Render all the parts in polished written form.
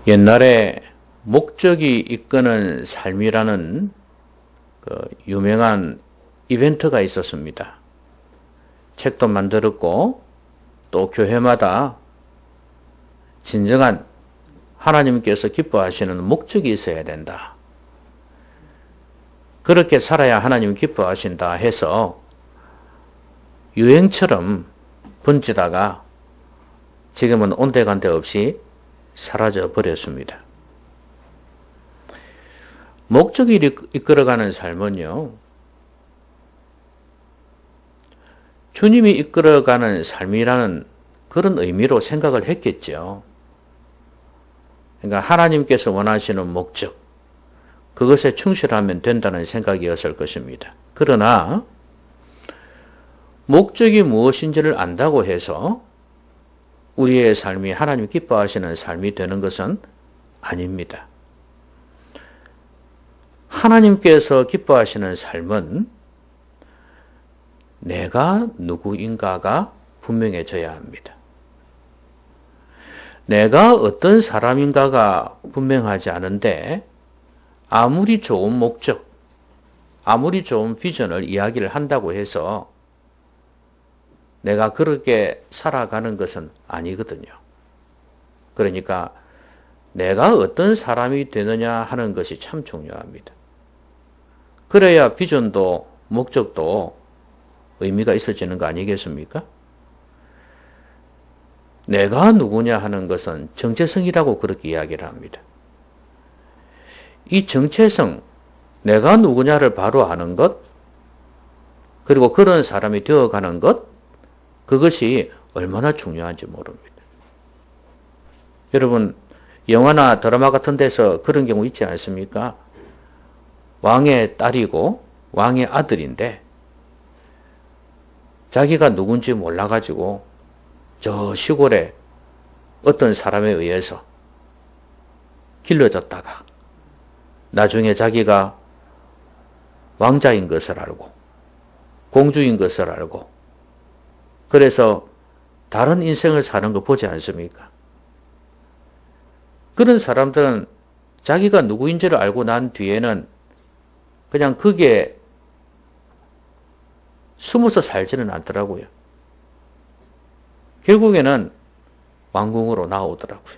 옛날에 목적이 이끄는 삶이라는 그 유명한 이벤트가 있었습니다. 책도 만들었고 또 교회마다 진정한 하나님께서 기뻐하시는 목적이 있어야 된다. 그렇게 살아야 하나님 기뻐하신다 해서 유행처럼 번지다가 지금은 온데간데 없이 사라져 버렸습니다. 목적이 이끌어가는 삶은요, 주님이 이끌어가는 삶이라는 그런 의미로 생각을 했겠죠. 그러니까 하나님께서 원하시는 목적, 그것에 충실하면 된다는 생각이었을 것입니다. 그러나 목적이 무엇인지를 안다고 해서 우리의 삶이 하나님 기뻐하시는 삶이 되는 것은 아닙니다. 하나님께서 기뻐하시는 삶은 내가 누구인가가 분명해져야 합니다. 내가 어떤 사람인가가 분명하지 않은데 아무리 좋은 목적, 아무리 좋은 비전을 이야기를 한다고 해서 내가 그렇게 살아가는 것은 아니거든요. 그러니까 내가 어떤 사람이 되느냐 하는 것이 참 중요합니다. 그래야 비전도 목적도 의미가 있어지는 거 아니겠습니까? 내가 누구냐 하는 것은 정체성이라고 그렇게 이야기를 합니다. 이 정체성, 내가 누구냐를 바로 아는 것, 그리고 그런 사람이 되어가는 것, 그것이 얼마나 중요한지 모릅니다. 여러분, 영화나 드라마 같은 데서 그런 경우 있지 않습니까? 왕의 딸이고 왕의 아들인데 자기가 누군지 몰라가지고 저 시골에 어떤 사람에 의해서 길러졌다가 나중에 자기가 왕자인 것을 알고 공주인 것을 알고 그래서 다른 인생을 사는 거 보지 않습니까? 그런 사람들은 자기가 누구인지를 알고 난 뒤에는 그냥 거기에 숨어서 살지는 않더라고요. 결국에는 왕궁으로 나오더라고요.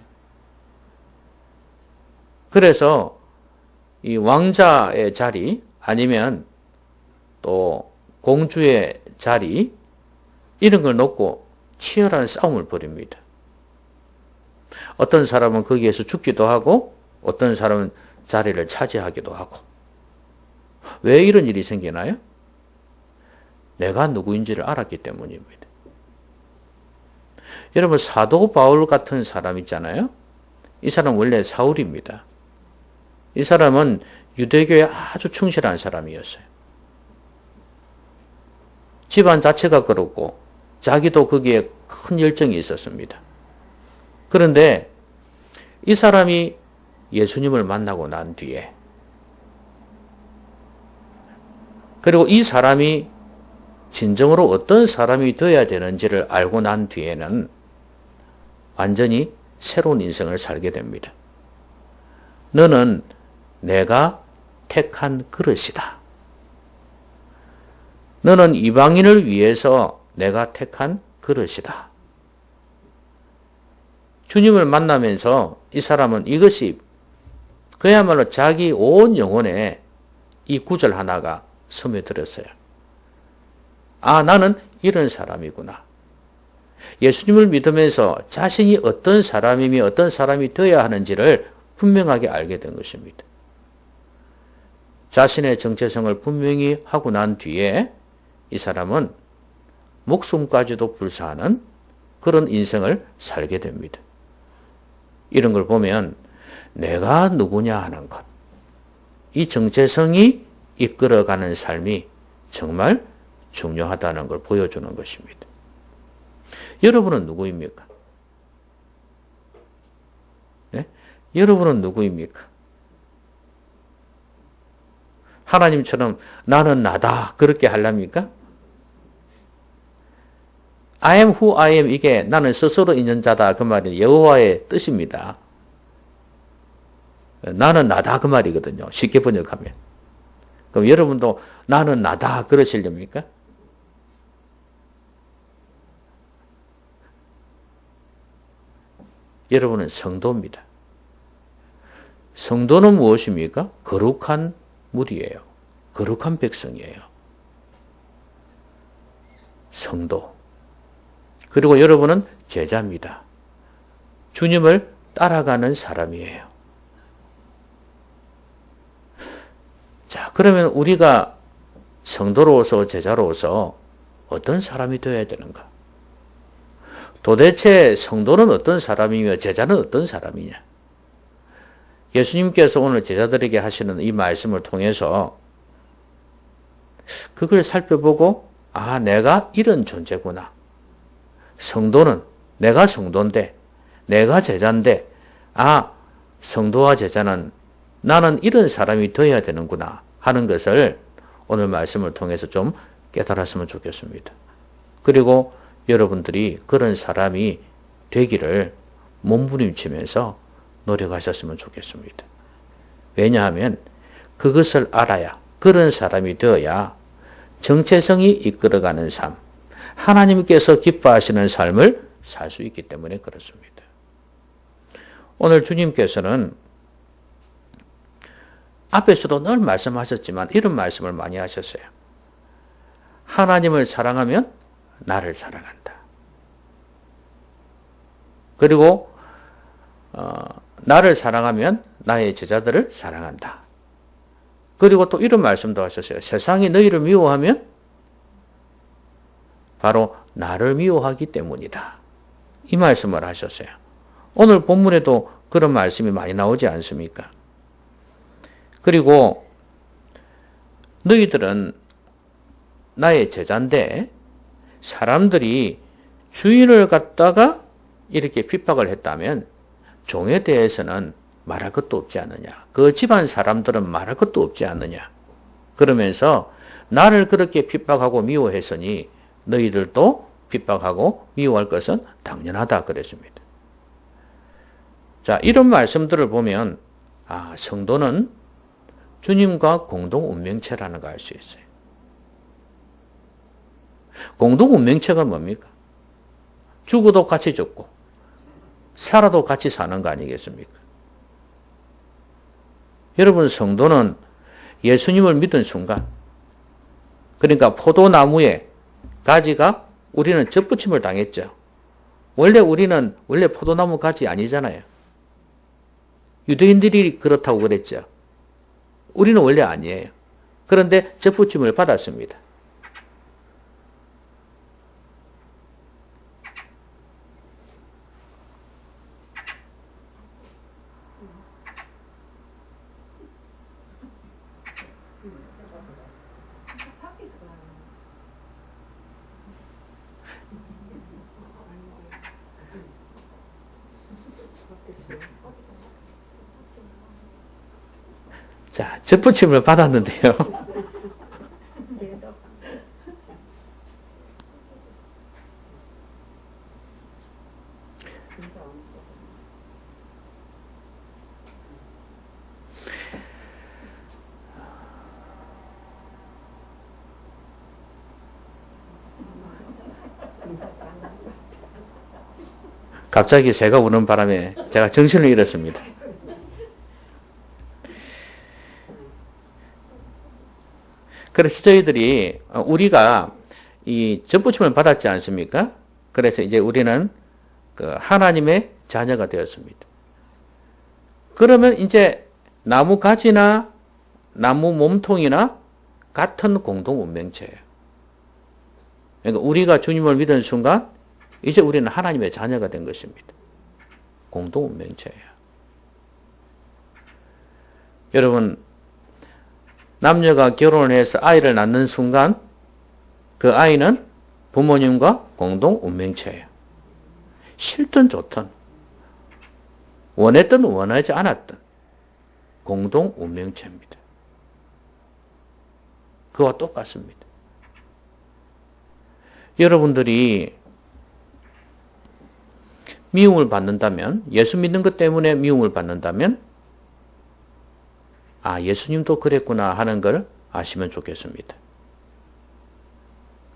그래서 이 왕자의 자리 아니면 또 공주의 자리 이런 걸 놓고 치열한 싸움을 벌입니다. 어떤 사람은 거기에서 죽기도 하고 어떤 사람은 자리를 차지하기도 하고. 왜 이런 일이 생기나요? 내가 누구인지를 알았기 때문입니다. 여러분, 사도 바울 같은 사람 있잖아요. 이 사람 원래 사울입니다. 이 사람은 유대교에 아주 충실한 사람이었어요. 집안 자체가 그렇고 자기도 거기에 큰 열정이 있었습니다. 그런데 이 사람이 예수님을 만나고 난 뒤에 그리고 이 사람이 진정으로 어떤 사람이 되어야 되는지를 알고 난 뒤에는 완전히 새로운 인생을 살게 됩니다. 너는 내가 택한 그릇이다. 너는 이방인을 위해서 내가 택한 그릇이다. 주님을 만나면서 이 사람은 이것이 그야말로 자기 온 영혼에 이 구절 하나가 스며들었어요. 아, 나는 이런 사람이구나. 예수님을 믿으면서 자신이 어떤 사람이며 어떤 사람이 되어야 하는지를 분명하게 알게 된 것입니다. 자신의 정체성을 분명히 하고 난 뒤에 이 사람은 목숨까지도 불사하는 그런 인생을 살게 됩니다. 이런 걸 보면 내가 누구냐 하는 것, 이 정체성이 이끌어가는 삶이 정말 중요하다는 걸 보여주는 것입니다. 여러분은 누구입니까? 네? 여러분은 누구입니까? 하나님처럼 나는 나다 그렇게 하렵니까? I am who I am 이게 나는 스스로 있는 자다 그 말이 여호와의 뜻입니다. 나는 나다 그 말이거든요. 쉽게 번역하면. 그럼 여러분도 나는 나다 그러시렵니까? 여러분은 성도입니다. 성도는 무엇입니까? 거룩한 무리예요. 거룩한 백성이에요. 성도. 그리고 여러분은 제자입니다. 주님을 따라가는 사람이에요. 자, 그러면 우리가 성도로서 제자로서 어떤 사람이 되어야 되는가? 도대체 성도는 어떤 사람이며 제자는 어떤 사람이냐? 예수님께서 오늘 제자들에게 하시는 이 말씀을 통해서 그걸 살펴보고 아, 내가 이런 존재구나. 성도는 내가 성도인데 내가 제자인데 아, 성도와 제자는 나는 이런 사람이 되어야 되는구나 하는 것을 오늘 말씀을 통해서 좀 깨달았으면 좋겠습니다. 그리고 여러분들이 그런 사람이 되기를 몸부림치면서 노력하셨으면 좋겠습니다. 왜냐하면 그것을 알아야 그런 사람이 되어야 정체성이 이끌어가는 삶, 하나님께서 기뻐하시는 삶을 살 수 있기 때문에 그렇습니다. 오늘 주님께서는 앞에서도 늘 말씀하셨지만 이런 말씀을 많이 하셨어요. 하나님을 사랑하면 나를 사랑한다. 그리고 나를 사랑하면 나의 제자들을 사랑한다. 그리고 또 이런 말씀도 하셨어요. 세상이 너희를 미워하면 바로 나를 미워하기 때문이다. 이 말씀을 하셨어요. 오늘 본문에도 그런 말씀이 많이 나오지 않습니까? 그리고 너희들은 나의 제자인데 사람들이 주인을 갖다가 이렇게 핍박을 했다면 종에 대해서는 말할 것도 없지 않느냐. 그 집안 사람들은 말할 것도 없지 않느냐. 그러면서 나를 그렇게 핍박하고 미워했으니 너희들도 핍박하고 미워할 것은 당연하다 그랬습니다. 자, 이런 말씀들을 보면 아, 성도는 주님과 공동 운명체라는 걸 알 수 있어요. 공동 운명체가 뭡니까? 죽어도 같이 죽고 살아도 같이 사는 거 아니겠습니까? 여러분 성도는 예수님을 믿은 순간 그러니까 포도나무에 가지가 우리는 접붙임을 당했죠. 우리는 원래 포도나무 가지 아니잖아요. 유대인들이 그렇다고 그랬죠. 우리는 원래 아니에요. 그런데 접붙임을 받았습니다. 자, 접붙임을 받았는데요. 갑자기 새가 우는 바람에 제가 정신을 잃었습니다. 그래서 저희들이 우리가 이 접붙임을 받았지 않습니까? 그래서 이제 우리는 그 하나님의 자녀가 되었습니다. 그러면 이제 나무 가지나 나무 몸통이나 같은 공동 운명체예요. 그러니까 우리가 주님을 믿은 순간 이제 우리는 하나님의 자녀가 된 것입니다. 공동 운명체예요. 여러분 남녀가 결혼을 해서 아이를 낳는 순간 그 아이는 부모님과 공동 운명체예요. 싫든 좋든 원했든 원하지 않았든 공동 운명체입니다. 그와 똑같습니다. 여러분들이 미움을 받는다면 예수 믿는 것 때문에 미움을 받는다면 아, 예수님도 그랬구나 하는 걸 아시면 좋겠습니다.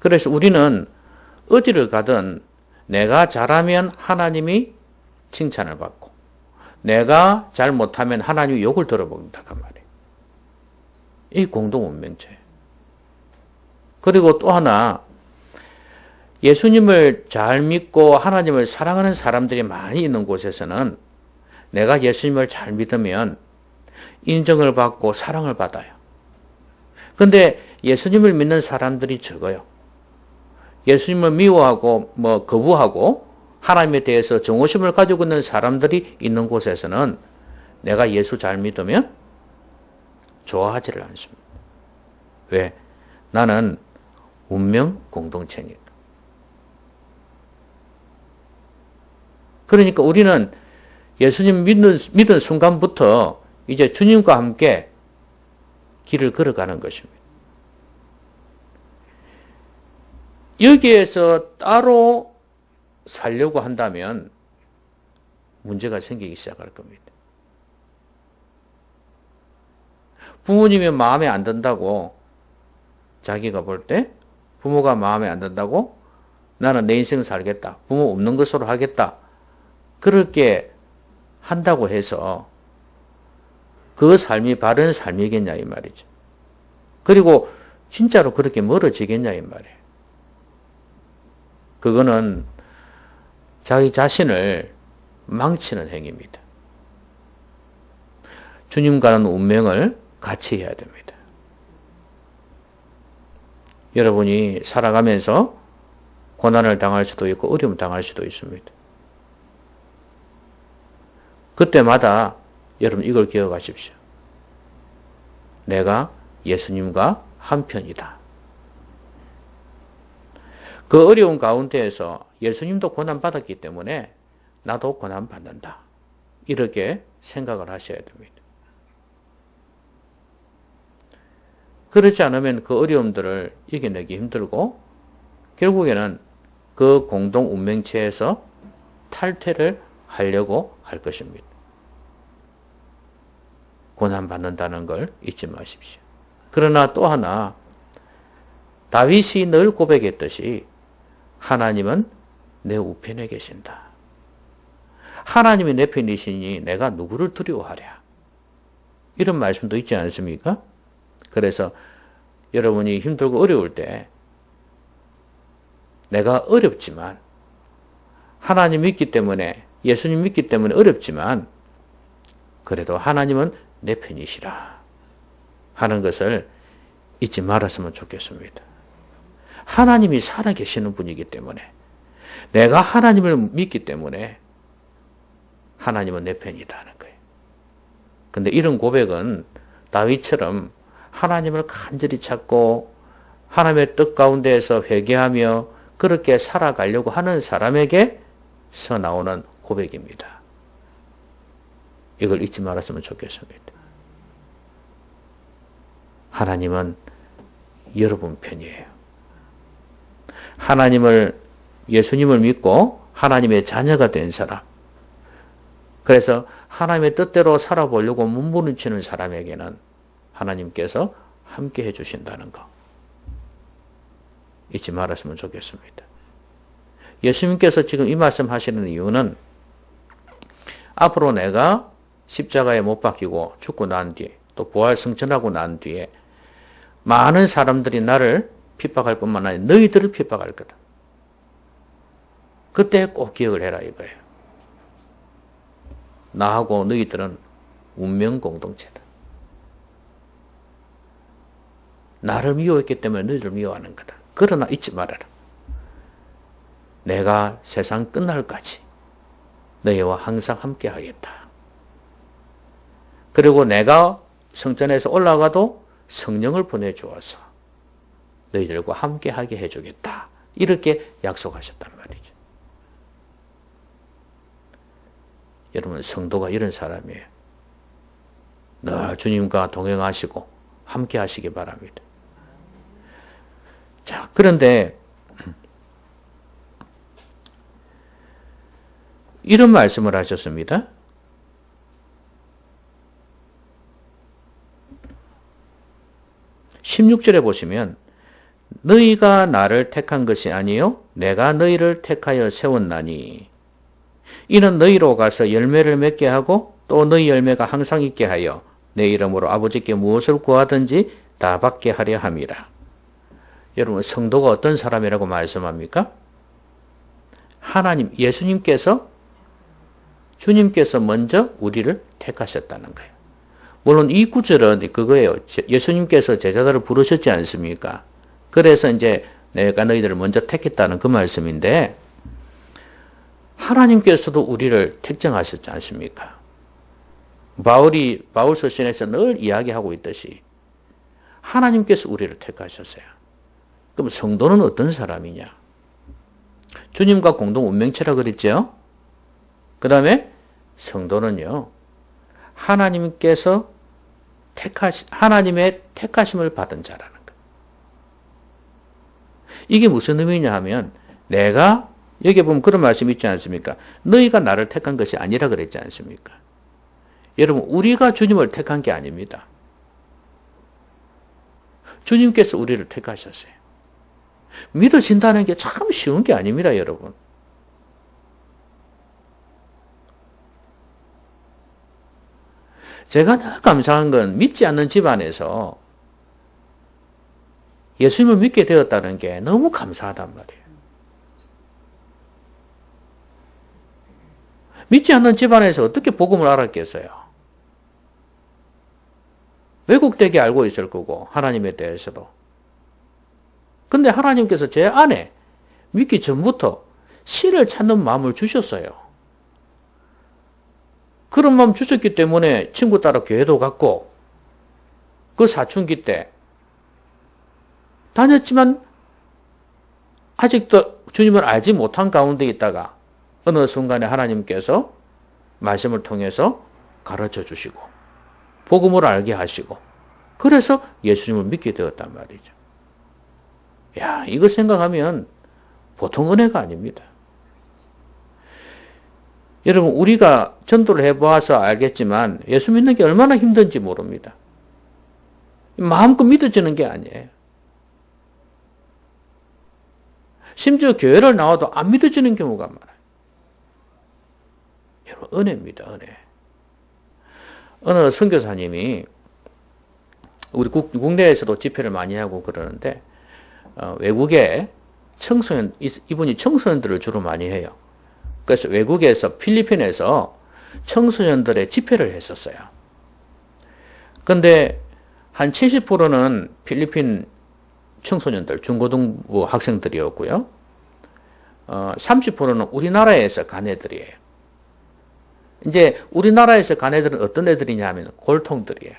그래서 우리는 어디를 가든 내가 잘하면 하나님이 칭찬을 받고 내가 잘 못하면 하나님이 욕을 들어본다 그 말이에요. 이 공동 운명체예요. 그리고 또 하나 예수님을 잘 믿고 하나님을 사랑하는 사람들이 많이 있는 곳에서는 내가 예수님을 잘 믿으면 인정을 받고 사랑을 받아요. 근데 예수님을 믿는 사람들이 적어요. 예수님을 미워하고 거부하고 하나님에 대해서 정오심을 가지고 있는 사람들이 있는 곳에서는 내가 예수 잘 믿으면 좋아하지를 않습니다. 왜? 나는 운명 공동체니까. 그러니까 우리는 예수님 믿은 순간부터 이제 주님과 함께 길을 걸어가는 것입니다. 여기에서 따로 살려고 한다면 문제가 생기기 시작할 겁니다. 부모님이 마음에 안 든다고 자기가 볼 때 부모가 마음에 안 든다고 나는 내 인생 살겠다. 부모 없는 것으로 하겠다. 그렇게 한다고 해서 그 삶이 바른 삶이겠냐 이 말이죠. 그리고 진짜로 그렇게 멀어지겠냐 이 말이에요. 그거는 자기 자신을 망치는 행위입니다. 주님과는 운명을 같이 해야 됩니다. 여러분이 살아가면서 고난을 당할 수도 있고 어려움 당할 수도 있습니다. 그때마다 여러분 이걸 기억하십시오. 내가 예수님과 한편이다. 그 어려운 가운데에서 예수님도 고난받았기 때문에 나도 고난받는다. 이렇게 생각을 하셔야 됩니다. 그렇지 않으면 그 어려움들을 이겨내기 힘들고 결국에는 그 공동 운명체에서 탈퇴를 하려고 할 것입니다. 고난받는다는 걸 잊지 마십시오. 그러나 또 하나 다윗이 늘 고백했듯이 하나님은 내 우편에 계신다. 하나님이 내 편이시니 내가 누구를 두려워하랴. 이런 말씀도 있지 않습니까? 그래서 여러분이 힘들고 어려울 때 내가 어렵지만 하나님 믿기 때문에 예수님 믿기 때문에 어렵지만 그래도 하나님은 내 편이시라 하는 것을 잊지 말았으면 좋겠습니다. 하나님이 살아계시는 분이기 때문에 내가 하나님을 믿기 때문에 하나님은 내 편이다 하는 거예요. 근데 이런 고백은 다윗처럼 하나님을 간절히 찾고 하나님의 뜻 가운데에서 회개하며 그렇게 살아가려고 하는 사람에게서 나오는 고백입니다. 이걸 잊지 말았으면 좋겠습니다. 하나님은 여러분 편이에요. 예수님을 믿고 하나님의 자녀가 된 사람. 그래서 하나님의 뜻대로 살아보려고 몸부림치는 사람에게는 하나님께서 함께 해주신다는 거. 잊지 말았으면 좋겠습니다. 예수님께서 지금 이 말씀 하시는 이유는 앞으로 내가 십자가에 못 박히고 죽고 난 뒤에 또 부활 승천하고 난 뒤에 많은 사람들이 나를 핍박할 뿐만 아니라 너희들을 핍박할 거다. 그때 꼭 기억을 해라 이거예요. 나하고 너희들은 운명 공동체다. 나를 미워했기 때문에 너희를 미워하는 거다. 그러나 잊지 말아라. 내가 세상 끝날까지 너희와 항상 함께 하겠다. 그리고 내가 성전에서 올라가도 성령을 보내주어서 너희들과 함께 하게 해주겠다. 이렇게 약속하셨단 말이죠. 여러분 성도가 이런 사람이에요. 늘 주님과 동행하시고 함께 하시기 바랍니다. 자, 그런데 이런 말씀을 하셨습니다. 16절에 보시면 너희가 나를 택한 것이 아니요 내가 너희를 택하여 세웠나니 이는 너희로 가서 열매를 맺게 하고 또 너희 열매가 항상 있게 하여 내 이름으로 아버지께 무엇을 구하든지 다 받게 하려 함이라. 여러분 성도가 어떤 사람이라고 말씀합니까? 하나님 예수님께서 주님께서 먼저 우리를 택하셨다는 거예요. 물론 이 구절은 그거예요. 예수님께서 제자들을 부르셨지 않습니까? 그래서 이제 내가 너희들을 먼저 택했다는 그 말씀인데 하나님께서도 우리를 택정하셨지 않습니까? 바울 서신에서 늘 이야기하고 있듯이 하나님께서 우리를 택하셨어요. 그럼 성도는 어떤 사람이냐? 주님과 공동 운명체라 그랬죠? 그 다음에 성도는요, 하나님의 택하심을 받은 자라는 거예요. 이게 무슨 의미냐 하면, 내가, 여기 보면 그런 말씀 있지 않습니까? 너희가 나를 택한 것이 아니라 그랬지 않습니까? 여러분, 우리가 주님을 택한 게 아닙니다. 주님께서 우리를 택하셨어요. 믿어진다는 게 참 쉬운 게 아닙니다, 여러분. 제가 늘 감사한 건 믿지 않는 집안에서 예수님을 믿게 되었다는 게 너무 감사하단 말이에요. 믿지 않는 집안에서 어떻게 복음을 알았겠어요? 왜곡되게 알고 있을 거고 하나님에 대해서도. 근데 하나님께서 제 안에 믿기 전부터 신을 찾는 마음을 주셨어요. 그런 마음 주셨기 때문에 친구 따라 교회도 갔고 그 사춘기 때 다녔지만 아직도 주님을 알지 못한 가운데 있다가 어느 순간에 하나님께서 말씀을 통해서 가르쳐 주시고 복음을 알게 하시고 그래서 예수님을 믿게 되었단 말이죠. 야, 이거 생각하면 보통 은혜가 아닙니다. 여러분, 우리가 전도를 해보아서 알겠지만 예수 믿는 게 얼마나 힘든지 모릅니다. 마음껏 믿어지는 게 아니에요. 심지어 교회를 나와도 안 믿어지는 경우가 많아요. 여러분, 은혜입니다, 은혜. 어느 선교사님이 우리 국내에서도 집회를 많이 하고 그러는데 외국에 청소년, 이분이 청소년들을 주로 많이 해요. 그래서 외국에서 필리핀에서 청소년들의 집회를 했었어요. 근데 한 70%는 필리핀 청소년들, 중고등부 학생들이었고요. 30%는 우리나라에서 간 애들이에요. 이제 우리나라에서 간 애들은 어떤 애들이냐 하면 골통들이에요.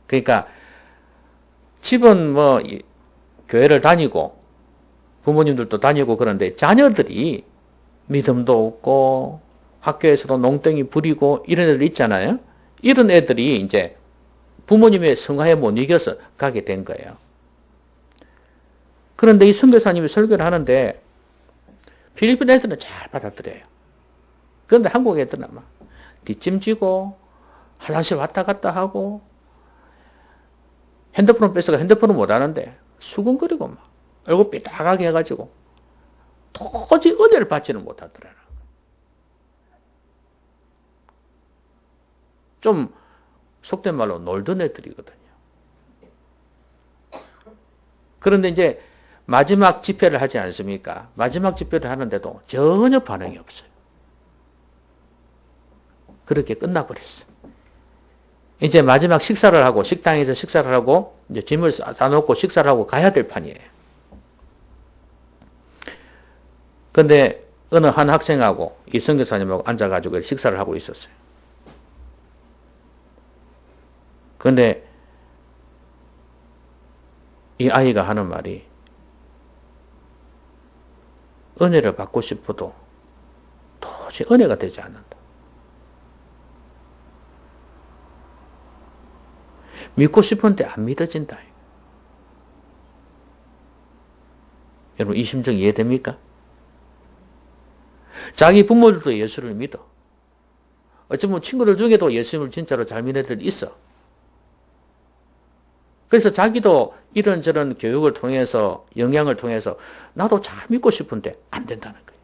그러니까 집은 뭐 교회를 다니고 부모님들도 다니고 그런데 자녀들이 믿음도 없고 학교에서도 농땡이 부리고 이런 애들 있잖아요. 이런 애들이 이제 부모님의 성화에 못 이겨서 가게 된 거예요. 그런데 이 선교사님이 설교를 하는데 필리핀 애들은 잘 받아들여요. 그런데 한국 애들은 아마 뒷짐지고 화장실 왔다 갔다 하고 핸드폰을 뺏어가 핸드폰을 못 하는데 수근거리고 막 얼굴 삐딱하게 해가지고 도저히 은혜를 받지는 못하더라고요. 좀 속된 말로 놀던 애들이거든요. 그런데 이제 마지막 집회를 하지 않습니까? 마지막 집회를 하는데도 전혀 반응이 없어요. 그렇게 끝나버렸어요. 이제 마지막 식사를 하고 식당에서 식사를 하고 이제 짐을 싸놓고 식사를 하고 가야 될 판이에요. 근데 어느 한 학생하고 이 선교사님하고 앉아가지고 식사를 하고 있었어요. 근데 이 아이가 하는 말이 은혜를 받고 싶어도 도저히 은혜가 되지 않는다. 믿고 싶은데 안 믿어진다. 여러분 이 심정 이해됩니까? 자기 부모들도 예수를 믿어. 어쩌면 친구들 중에도 예수님을 진짜로 잘 믿는 애들이 있어. 그래서 자기도 이런저런 교육을 통해서, 영향을 통해서 나도 잘 믿고 싶은데 안 된다는 거예요.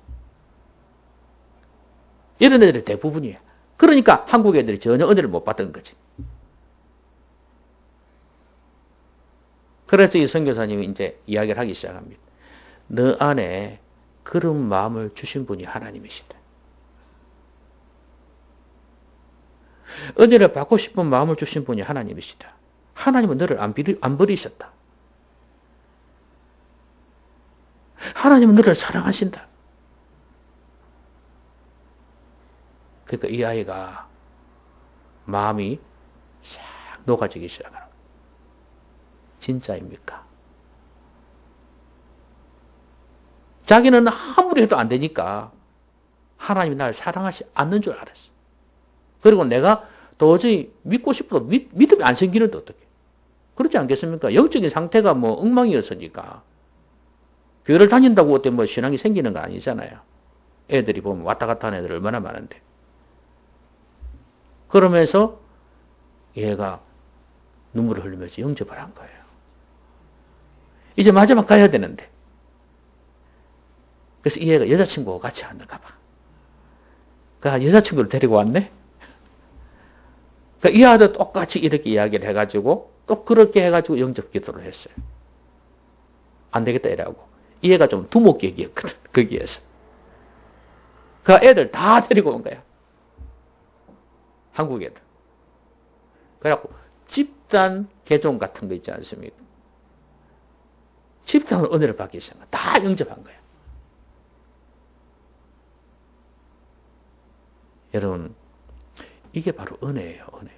이런 애들이 대부분이에요. 그러니까 한국 애들이 전혀 은혜를 못 받은 거지. 그래서 이 선교사님이 이제 이야기를 하기 시작합니다. 너 안에 그런 마음을 주신 분이 하나님이시다. 은혜를 받고 싶은 마음을 주신 분이 하나님이시다. 하나님은 너를 안 버리셨다. 하나님은 너를 사랑하신다. 그러니까 이 아이가 마음이 싹 녹아지기 시작하는 거예요. 진짜입니까? 자기는 아무리 해도 안 되니까 하나님이 나를 사랑하지 않는 줄 알았어. 그리고 내가 도저히 믿고 싶어도 믿음이 안 생기는데 어떡해. 그렇지 않겠습니까? 영적인 상태가 뭐 엉망이었으니까. 교회를 다닌다고 어때 뭐 신앙이 생기는 거 아니잖아요. 애들이 보면 왔다 갔다 하는 애들 얼마나 많은데. 그러면서 얘가 눈물을 흘리면서 영접을 한 거예요. 이제 마지막 가야 되는데. 그래서 이 애가 여자친구하고 같이 왔는가 봐. 그러니까 여자친구를 데리고 왔네? 그러니까 이 아도 똑같이 이렇게 이야기를 해가지고 또 그렇게 해가지고 영접 기도를 했어요. 안 되겠다 이라고. 이 애가 좀 두목객이었거든. 거기에서. 그 애들 다 데리고 온 거야. 한국 애들. 그래갖고 집단 개종 같은 거 있지 않습니까? 집단으로 은혜를 받기 시작한 거야. 다 영접한 거야. 여러분, 이게 바로 은혜예요, 은혜.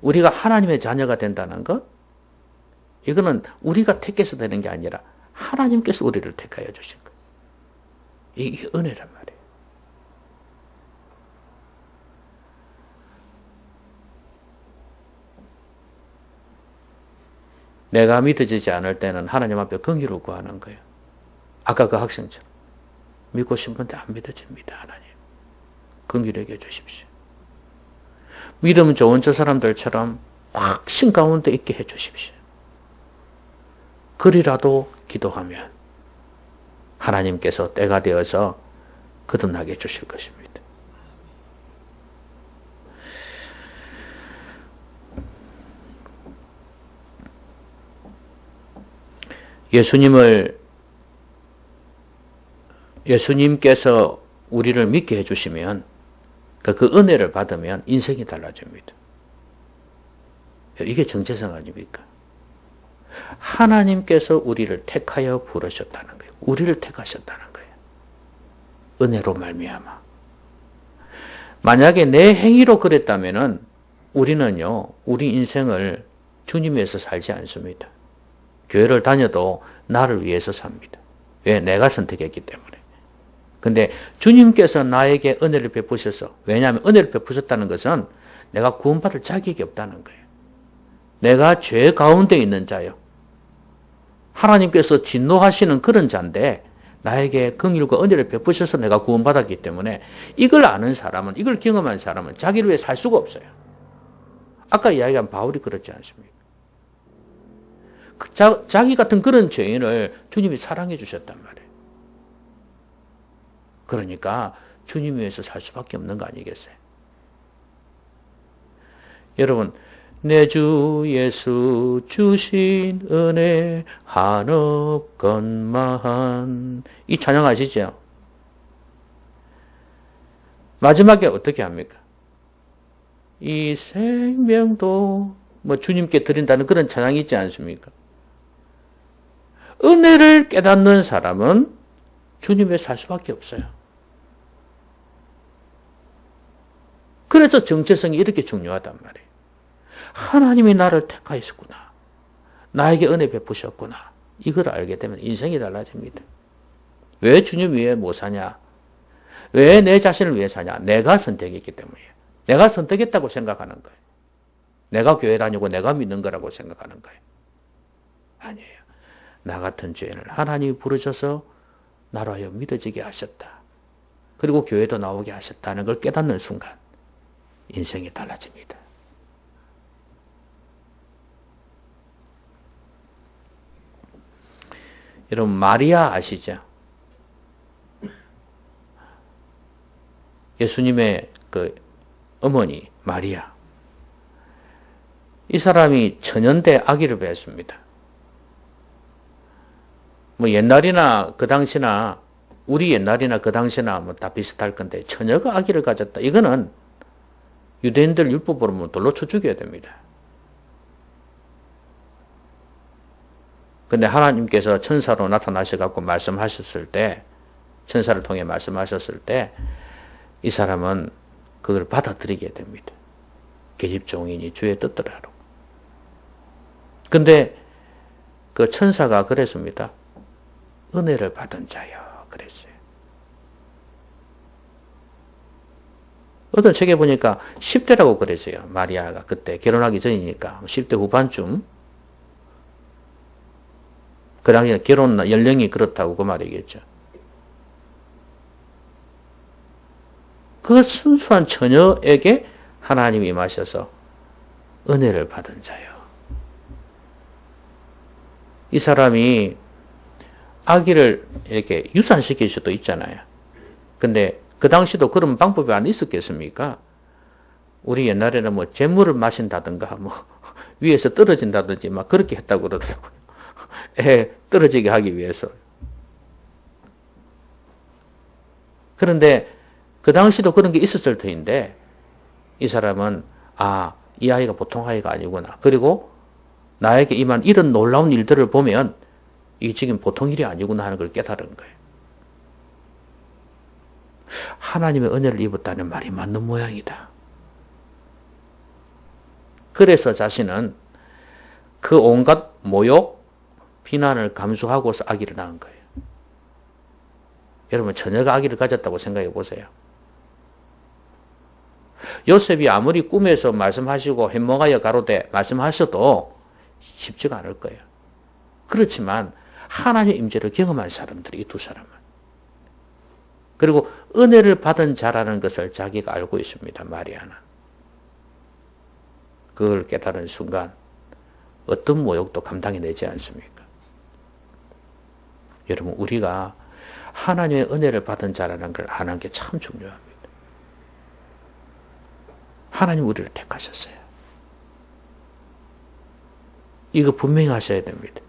우리가 하나님의 자녀가 된다는 것, 이거는 우리가 택해서 되는 게 아니라 하나님께서 우리를 택하여 주신 거예요. 이게 은혜란 말이에요. 내가 믿어지지 않을 때는 하나님 앞에 긍휼을 구하는 거예요. 아까 그 학생처럼. 믿고 싶은데 안 믿어집니다, 하나님. 긍휼하게 해주십시오. 믿음 좋은 저 사람들처럼 확신 가운데 있게 해주십시오. 그리라도 기도하면 하나님께서 때가 되어서 거듭나게 해주실 것입니다. 예수님께서 우리를 믿게 해주시면 그 은혜를 받으면 인생이 달라집니다. 이게 정체성 아닙니까? 하나님께서 우리를 택하여 부르셨다는 거예요. 우리를 택하셨다는 거예요. 은혜로 말미암아. 만약에 내 행위로 그랬다면은 우리는요, 우리 인생을 주님 위해서 살지 않습니다. 교회를 다녀도 나를 위해서 삽니다. 왜? 내가 선택했기 때문에. 근데 주님께서 나에게 은혜를 베푸셔서, 왜냐하면 은혜를 베푸셨다는 것은 내가 구원받을 자격이 없다는 거예요. 내가 죄 가운데 있는 자요. 하나님께서 진노하시는 그런 자인데 나에게 긍휼과 은혜를 베푸셔서 내가 구원받았기 때문에 이걸 아는 사람은, 이걸 경험한 사람은 자기를 위해 살 수가 없어요. 아까 이야기한 바울이 그렇지 않습니까? 자기 같은 그런 죄인을 주님이 사랑해 주셨단 말이에요. 그러니까 주님 위해서 살 수밖에 없는 거 아니겠어요? 여러분, 내 주 예수 주신 은혜 한없건만, 이 찬양 아시죠? 마지막에 어떻게 합니까? 이 생명도 뭐 주님께 드린다는 그런 찬양이 있지 않습니까? 은혜를 깨닫는 사람은 주님에 살 수밖에 없어요. 그래서 정체성이 이렇게 중요하단 말이에요. 하나님이 나를 택하였구나. 나에게 은혜 베푸셨구나. 이걸 알게 되면 인생이 달라집니다. 왜 주님 위해 못 사냐? 왜 내 자신을 위해 사냐? 내가 선택했기 때문이에요. 내가 선택했다고 생각하는 거예요. 내가 교회 다니고 내가 믿는 거라고 생각하는 거예요. 아니에요. 나 같은 죄인을 하나님이 부르셔서 나로 하여 믿어지게 하셨다. 그리고 교회도 나오게 하셨다는 걸 깨닫는 순간 인생이 달라집니다. 여러분 마리아 아시죠? 예수님의 그 어머니 마리아. 이 사람이 천연대 아기를 배웠습니다. 뭐 옛날이나 그 당시나 우리 옛날이나 그 당시나 뭐 다 비슷할 건데 처녀가 아기를 가졌다. 이거는 유대인들 율법으로 뭐 돌로 쳐 죽여야 됩니다. 근데 하나님께서 천사로 나타나셔갖고 말씀하셨을 때, 천사를 통해 말씀하셨을 때, 이 사람은 그걸 받아들이게 됩니다. 계집종이니 주의 뜻대로 하라고. 근데 그 천사가 그랬습니다. 은혜를 받은 자여. 그랬어요. 어떤 책에 보니까 10대라고 그랬어요. 마리아가 그때 결혼하기 전이니까 10대 후반쯤. 그 당시에 결혼 연령이 그렇다고 그 말이겠죠. 그 순수한 처녀에게 하나님이 임하셔서 은혜를 받은 자요. 이 사람이 아기를 이렇게 유산시킬 수도 있잖아요. 근데 그 당시도 그런 방법이 안 있었겠습니까? 우리 옛날에는 뭐 재물을 마신다든가 뭐 위에서 떨어진다든지 막 그렇게 했다고 그러더라고요. 애 떨어지게 하기 위해서. 그런데 그 당시도 그런 게 있었을 터인데 이 사람은 이 아이가 보통 아이가 아니구나. 그리고 나에게 임한 이런 놀라운 일들을 보면 이게 지금 보통 일이 아니구나 하는 걸 깨달은 거예요. 하나님의 은혜를 입었다는 말이 맞는 모양이다. 그래서 자신은 그 온갖 모욕, 비난을 감수하고서 아기를 낳은 거예요. 여러분 처녀가 아기를 가졌다고 생각해 보세요. 요셉이 아무리 꿈에서 말씀하시고 햄몽하여 가로되 말씀하셔도 쉽지가 않을 거예요. 그렇지만 하나님의 임재를 경험한 사람들이 이 두 사람은. 그리고 은혜를 받은 자라는 것을 자기가 알고 있습니다. 마리아는. 그걸 깨달은 순간 어떤 모욕도 감당해내지 않습니까? 여러분 우리가 하나님의 은혜를 받은 자라는 걸 아는 게 참 중요합니다. 하나님 우리를 택하셨어요. 이거 분명히 하셔야 됩니다.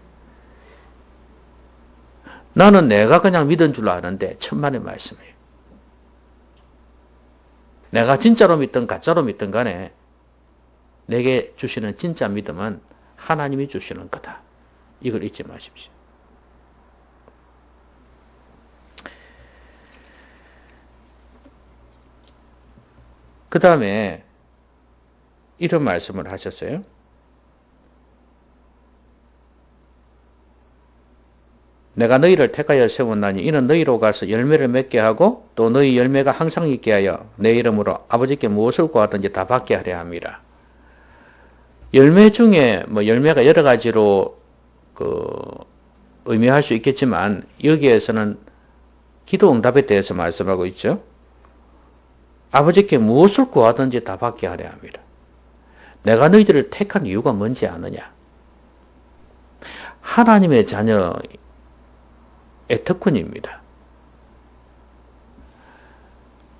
나는 내가 그냥 믿은 줄 아는데 천만의 말씀이에요. 내가 진짜로 믿든 가짜로 믿든 간에 내게 주시는 진짜 믿음은 하나님이 주시는 거다. 이걸 잊지 마십시오. 그 다음에 이런 말씀을 하셨어요. 내가 너희를 택하여 세웠나니 이는 너희로 가서 열매를 맺게 하고 또 너희 열매가 항상 있게 하여 내 이름으로 아버지께 무엇을 구하든지 다 받게 하려 함이라. 열매 중에 뭐 열매가 여러 가지로 의미할 수 있겠지만 여기에서는 기도 응답에 대해서 말씀하고 있죠. 아버지께 무엇을 구하든지 다 받게 하려 합니다. 내가 너희들을 택한 이유가 뭔지 아느냐? 하나님의 자녀의 특권입니다.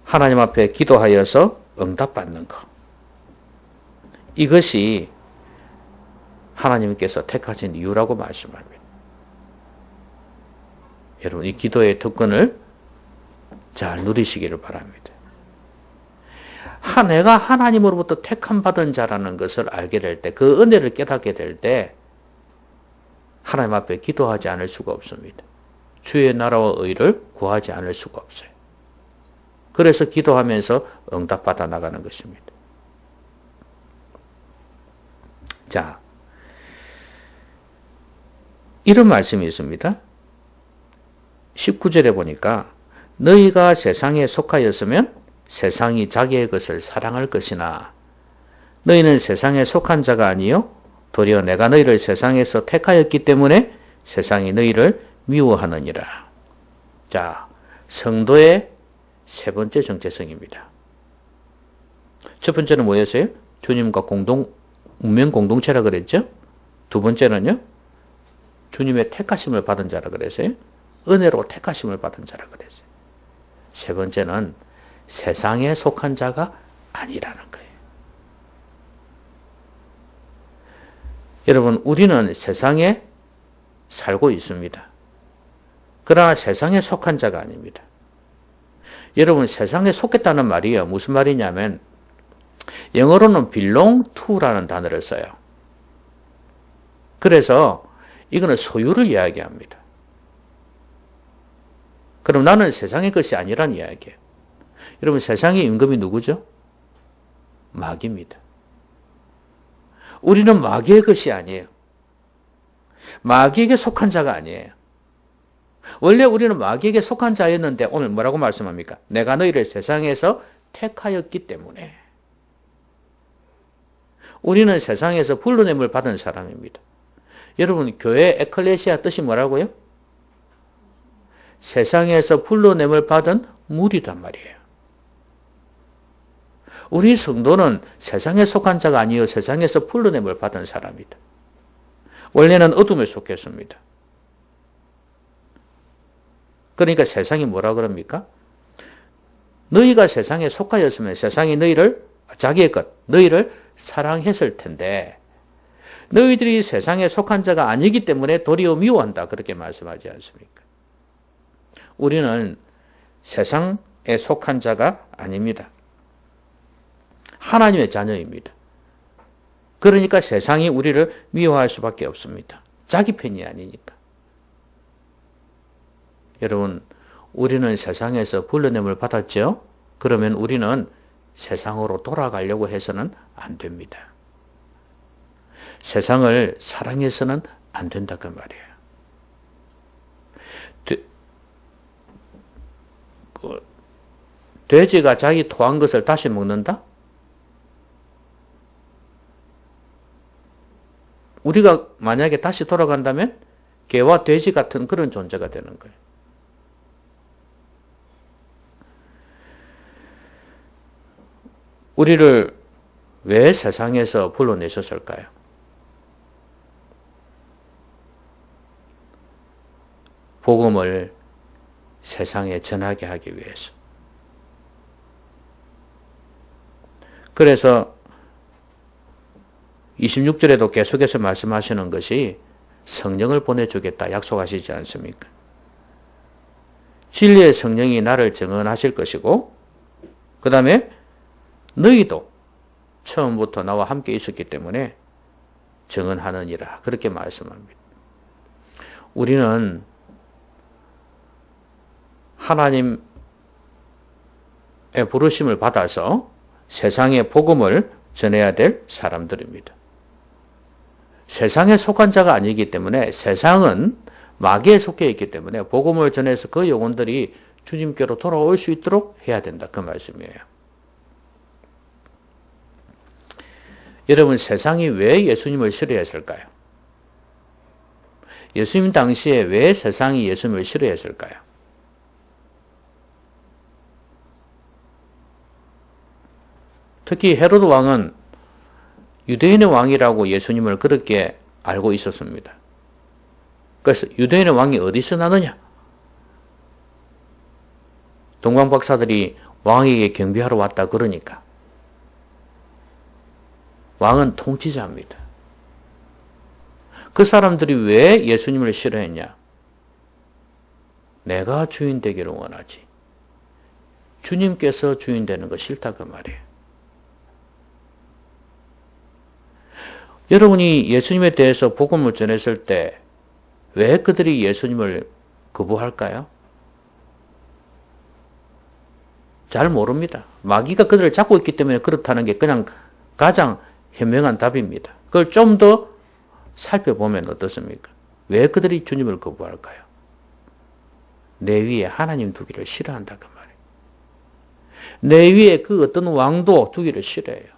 하나님 앞에 기도하여서 응답받는 것. 이것이 하나님께서 택하신 이유라고 말씀합니다. 여러분, 이 기도의 특권을 잘 누리시기를 바랍니다. 내가 하나님으로부터 택함받은 자라는 것을 알게 될 때, 그 은혜를 깨닫게 될 때, 하나님 앞에 기도하지 않을 수가 없습니다. 주의 나라와 의를 구하지 않을 수가 없어요. 그래서 기도하면서 응답받아 나가는 것입니다. 자, 이런 말씀이 있습니다. 19절에 보니까 너희가 세상에 속하였으면 세상이 자기의 것을 사랑할 것이나 너희는 세상에 속한 자가 아니요 도리어 내가 너희를 세상에서 택하였기 때문에 세상이 너희를 미워하느니라. 자, 성도의 세 번째 정체성입니다. 첫 번째는 뭐였어요? 주님과 운명 공동체라 그랬죠? 두 번째는요? 주님의 택하심을 받은 자라 그랬어요. 은혜로 택하심을 받은 자라 그랬어요. 세 번째는 세상에 속한 자가 아니라는 거예요. 여러분, 우리는 세상에 살고 있습니다. 그러나 세상에 속한 자가 아닙니다. 여러분, 세상에 속했다는 말이요. 무슨 말이냐면 영어로는 belong to라는 단어를 써요. 그래서 이거는 소유를 이야기합니다. 그럼 나는 세상의 것이 아니란 이야기예요. 여러분, 세상의 임금이 누구죠? 마귀입니다. 우리는 마귀의 것이 아니에요. 마귀에게 속한 자가 아니에요. 원래 우리는 마귀에게 속한 자였는데 오늘 뭐라고 말씀합니까? 내가 너희를 세상에서 택하였기 때문에. 우리는 세상에서 불러냄을 받은 사람입니다. 여러분, 교회 에클레시아 뜻이 뭐라고요? 세상에서 불러냄을 받은 무리단 말이에요. 우리 성도는 세상에 속한 자가 아니요 세상에서 불러냄을 받은 사람이다. 원래는 어둠에 속했습니다. 그러니까 세상이 뭐라 그럽니까? 너희가 세상에 속하였으면 세상이 너희를 자기의 것, 너희를 사랑했을 텐데 너희들이 세상에 속한 자가 아니기 때문에 도리어 미워한다. 그렇게 말씀하지 않습니까? 우리는 세상에 속한 자가 아닙니다. 하나님의 자녀입니다. 그러니까 세상이 우리를 미워할 수밖에 없습니다. 자기 편이 아니니까. 여러분, 우리는 세상에서 불러냄을 받았죠? 그러면 우리는 세상으로 돌아가려고 해서는 안 됩니다. 세상을 사랑해서는 안 된다 그 말이에요. 돼지가 자기 토한 것을 다시 먹는다? 우리가 만약에 다시 돌아간다면 개와 돼지 같은 그런 존재가 되는 거예요. 우리를 왜 세상에서 불러내셨을까요? 복음을 세상에 전하게 하기 위해서. 그래서 26절에도 계속해서 말씀하시는 것이 성령을 보내주겠다 약속하시지 않습니까? 진리의 성령이 나를 증언하실 것이고 그 다음에 너희도 처음부터 나와 함께 있었기 때문에 증언하느니라 그렇게 말씀합니다. 우리는 하나님의 부르심을 받아서 세상에 복음을 전해야 될 사람들입니다. 세상에 속한 자가 아니기 때문에 세상은 마귀에 속해 있기 때문에 복음을 전해서 그 영혼들이 주님께로 돌아올 수 있도록 해야 된다. 그 말씀이에요. 여러분, 세상이 왜 예수님을 싫어했을까요? 예수님 당시에 왜 세상이 예수님을 싫어했을까요? 특히 헤로드 왕은 유대인의 왕이라고 예수님을 그렇게 알고 있었습니다. 그래서 유대인의 왕이 어디서 나느냐? 동방 박사들이 왕에게 경배하러 왔다 그러니까. 왕은 통치자입니다. 그 사람들이 왜 예수님을 싫어했냐? 내가 주인 되기를 원하지. 주님께서 주인 되는 거 싫다 그 말이에요. 여러분이 예수님에 대해서 복음을 전했을 때 왜 그들이 예수님을 거부할까요? 잘 모릅니다. 마귀가 그들을 잡고 있기 때문에 그렇다는 게 그냥 가장 현명한 답입니다. 그걸 좀 더 살펴보면 어떻습니까? 왜 그들이 주님을 거부할까요? 내 위에 하나님 두기를 싫어한다 그 말이에요. 내 위에 그 어떤 왕도 두기를 싫어해요.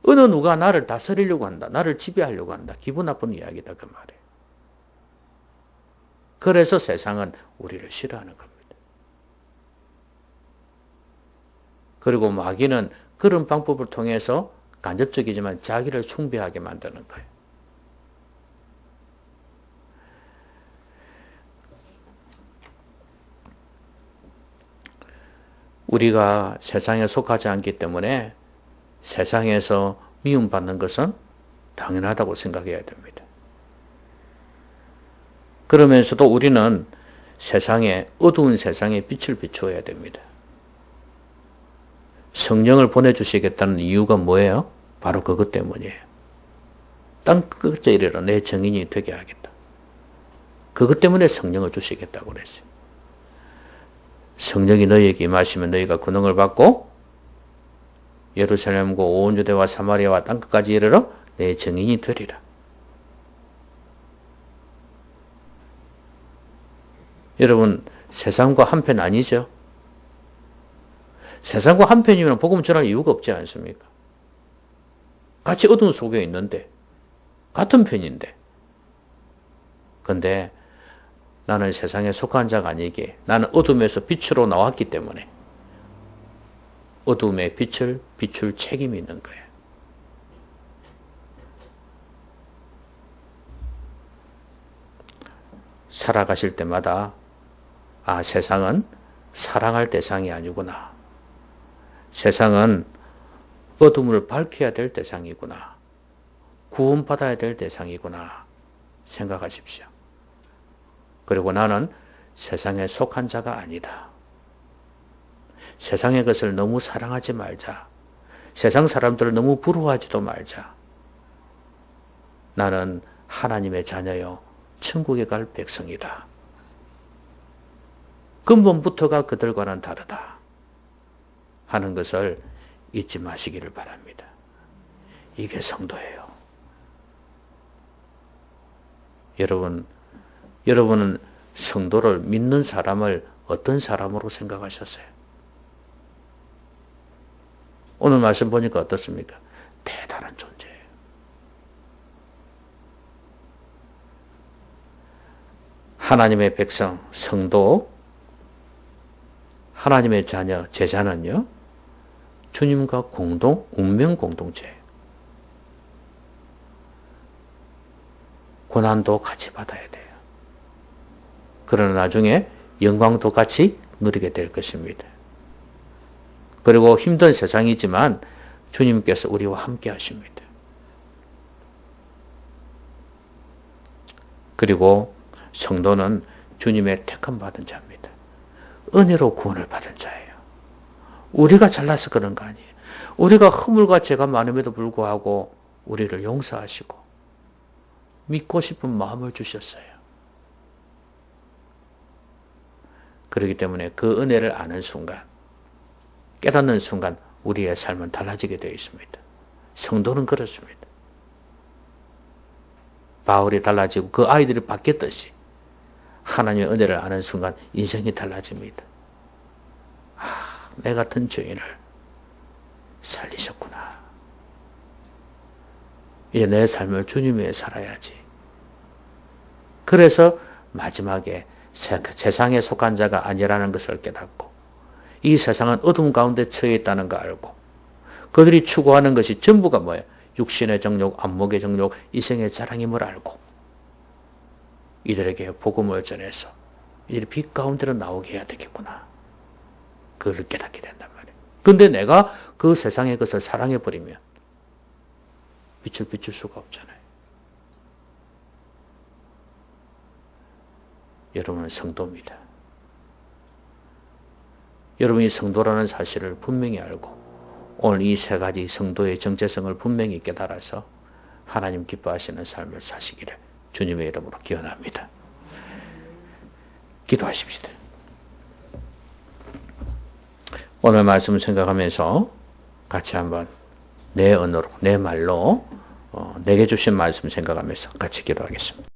어느 누가 나를 다스리려고 한다. 나를 지배하려고 한다. 기분 나쁜 이야기다 그 말이에요. 그래서 세상은 우리를 싫어하는 겁니다. 그리고 마귀는 그런 방법을 통해서 간접적이지만 자기를 숭배하게 만드는 거예요. 우리가 세상에 속하지 않기 때문에 세상에서 미움받는 것은 당연하다고 생각해야 됩니다. 그러면서도 우리는 어두운 세상에 빛을 비추어야 됩니다. 성령을 보내주시겠다는 이유가 뭐예요? 바로 그것 때문이에요. 땅끝에 이르러 내 증인이 되게 하겠다. 그것 때문에 성령을 주시겠다고 그랬어요. 성령이 너희에게 임하시면 너희가 권능을 받고 예루살렘과 온 유대와 사마리아와 땅끝까지 이르러 내 증인이 되리라. 여러분, 세상과 한편 아니죠? 세상과 한편이면 복음 전할 이유가 없지 않습니까? 같이 어둠 속에 있는데, 같은 편인데. 근데 나는 세상에 속한 자가 아니기에 나는 어둠에서 빛으로 나왔기 때문에 어둠의 빛을 비출 책임이 있는 거예요. 살아가실 때마다 세상은 사랑할 대상이 아니구나. 세상은 어둠을 밝혀야 될 대상이구나. 구원받아야 될 대상이구나. 생각하십시오. 그리고 나는 세상에 속한 자가 아니다. 세상의 것을 너무 사랑하지 말자. 세상 사람들을 너무 부러워하지도 말자. 나는 하나님의 자녀요. 천국에 갈 백성이다. 근본부터가 그들과는 다르다. 하는 것을 잊지 마시기를 바랍니다. 이게 성도예요. 여러분은 성도를 믿는 사람을 어떤 사람으로 생각하셨어요? 오늘 말씀 보니까 어떻습니까? 대단한 존재예요. 하나님의 백성, 성도, 하나님의 자녀, 제자는요, 주님과 운명 공동체예요. 고난도 같이 받아야 돼요. 그러나 나중에 영광도 같이 누리게 될 것입니다. 그리고 힘든 세상이지만 주님께서 우리와 함께 하십니다. 그리고 성도는 주님의 택함 받은 자입니다. 은혜로 구원을 받은 자예요. 우리가 잘나서 그런 거 아니에요. 우리가 허물과 죄가 많음에도 불구하고 우리를 용서하시고 믿고 싶은 마음을 주셨어요. 그렇기 때문에 그 은혜를 아는 순간, 깨닫는 순간 우리의 삶은 달라지게 되어 있습니다. 성도는 그렇습니다. 바울이 달라지고 그 아이들이 바뀌었듯이 하나님의 은혜를 아는 순간 인생이 달라집니다. 내 같은 죄인을 살리셨구나. 이제 내 삶을 주님 위해 살아야지. 그래서 마지막에 세상에 속한 자가 아니라는 것을 깨닫고 이 세상은 어둠 가운데 처해 있다는 거 알고 그들이 추구하는 것이 전부가 뭐예요? 육신의 정욕, 안목의 정욕, 이생의 자랑임을 알고 이들에게 복음을 전해서 이들이 빛 가운데로 나오게 해야 되겠구나. 그걸 깨닫게 된단 말이에요. 근데 내가 그 세상의 것을 사랑해버리면 빛을 비출 수가 없잖아요. 여러분은 성도입니다. 여러분이 성도라는 사실을 분명히 알고 오늘 이 세 가지 성도의 정체성을 분명히 깨달아서 하나님 기뻐하시는 삶을 사시기를 주님의 이름으로 기원합니다. 기도하십시다. 오늘 말씀을 생각하면서 같이 한번 내 언어로, 내 말로 내게 주신 말씀 생각하면서 같이 기도하겠습니다.